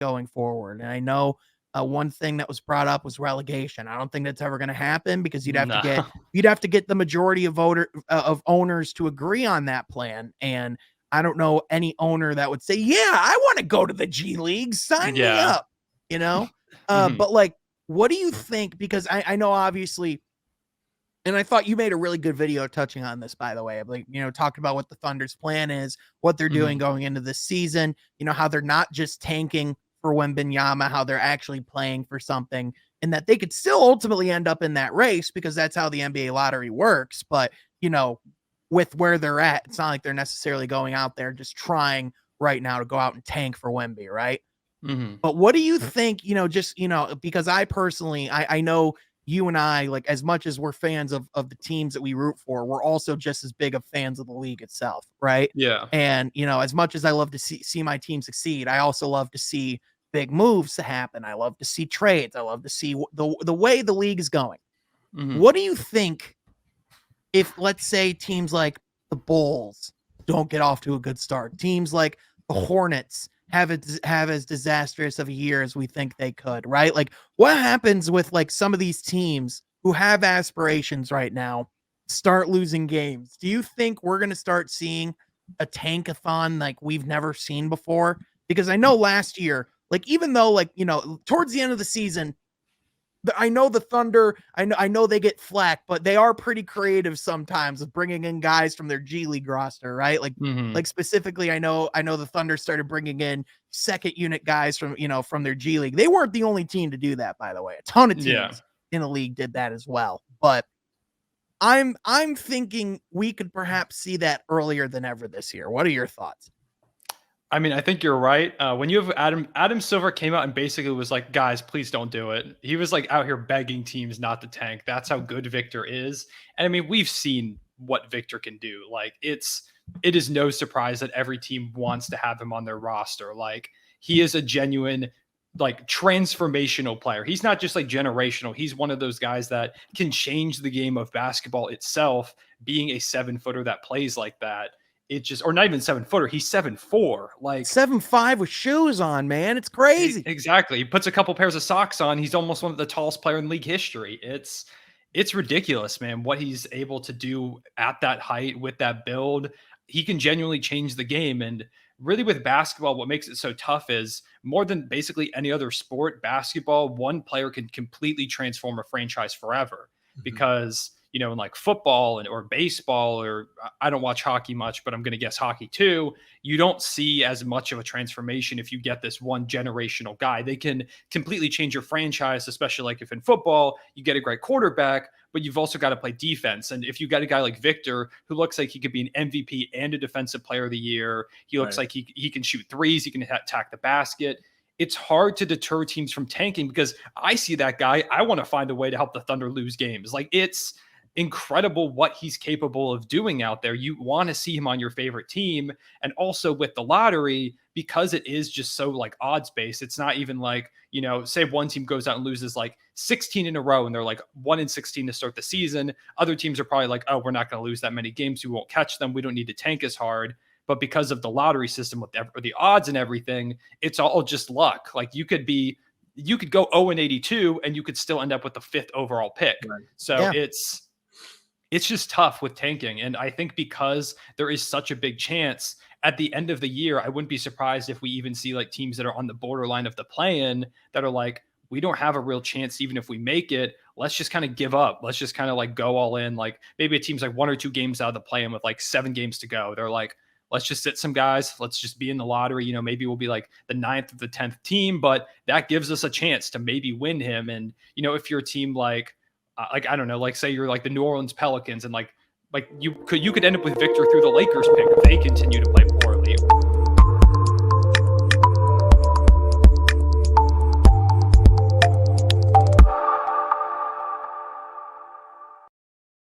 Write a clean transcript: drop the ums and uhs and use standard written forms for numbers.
going forward. And I know one thing that was brought up was relegation. I don't think that's ever going to happen because No. you'd have to get the majority of owners to agree on that plan. And I don't know any owner that would say, "Yeah, I want to go to the G League. Sign me Yeah. up." You know, Mhm. but like, what do you think? Because I know obviously, and I thought you made a really good video touching on this, by the way. Like, talked about what the Thunder's plan is, what they're doing Mhm. going into this season, how they're not just tanking for Wembanyama, how they're actually playing for something, and that they could still ultimately end up in that race because that's how the NBA lottery works. But, with where they're at, it's not like they're necessarily going out there just trying right now to go out and tank for Wemby, right? Mhm. But what do you think, just, because I personally, I know you and I, like, as much as we're fans of the teams that we root for, we're also just as big of fans of the league itself, right? Yeah. And, as much as I love to see my team succeed, I also love to see big moves to happen. I love to see trades. I love to see the way the league is going. Mhm. What do you think if, let's say, teams like the Bulls don't get off to a good start, teams like the Hornets have as disastrous of a year as we think they could, right? Like, what happens with like some of these teams who have aspirations right now start losing games? Do you think we're going to start seeing a tankathon like we've never seen before? Because I know last year, like, even though, like, towards the end of the season, I know the Thunder, I know they get flack, but they are pretty creative sometimes with bringing in guys from their G League roster, right? Like Mhm. specifically, I know the Thunder started bringing in second unit guys from their G League. They weren't the only team to do that, by the way. A ton of Yeah. teams in the league did that as well. But I'm thinking we could perhaps see that earlier than ever this year. What are your thoughts? I mean, I think you're right. When you have Adam Silver came out and basically was like, "Guys, please don't do it." He was like out here begging teams not to tank. That's how good Victor is. And I mean, we've seen what Victor can do. Like it is no surprise that every team wants to have him on their roster. Like he is a genuine like transformational player. He's not just like generational. He's one of those guys that can change the game of basketball itself, being a 7-footer that plays like that. It just, or not even 7-footer, he's 7'4". Like 7'5" with shoes on, man. It's crazy. exactly. He puts a couple pairs of socks on. He's almost one of the tallest player in league history. It's ridiculous, man, what he's able to do at that height with that build. He can genuinely change the game. And really with basketball, what makes it so tough is more than basically any other sport, basketball, one player can completely transform a franchise forever. Mhm. Because in like football or baseball, or I don't watch hockey much, but I'm going to guess hockey too, you don't see as much of a transformation if you get this one generational guy. They can completely change your franchise, especially like if in football you get a great quarterback, but you've also got to play defense. And if you got a guy like Victor who looks like he could be an MVP and a defensive player of the year, he looks Right. like he can shoot threes, he can attack the basket. It's hard to deter teams from tanking because I see that guy. I want to find a way to help the Thunder lose games. Like it's incredible what he's capable of doing out there. You want to see him on your favorite team. And also with the lottery, because it is just so like odds based, it's not even like, say one team goes out and loses like 16 in a row and they're like 1-16 to start the season. Other teams are probably like, oh, we're not going to lose that many games. We won't catch them. We don't need to tank as hard. But because of the lottery system with the odds and everything, it's all just luck. Like you could go 0-82 and you could still end up with the 5th overall pick. Right. So Yeah. it's just tough with tanking. And I think because there is such a big chance at the end of the year, I wouldn't be surprised if we even see like teams that are on the borderline of the play-in that are like, we don't have a real chance, even if we make it. Let's just kind of give up. Let's just kind of like go all in. Like maybe a team's like 1 or 2 games out of the play-in with like 7 games to go. They're like, let's just sit some guys. Let's just be in the lottery. Maybe we'll be like the 9th or the 10th team, but that gives us a chance to maybe win him. And, if you're a team like I don't know, like say you're like the New Orleans Pelicans and like you could end up with Victor through the Lakers pick if they continue to play poorly.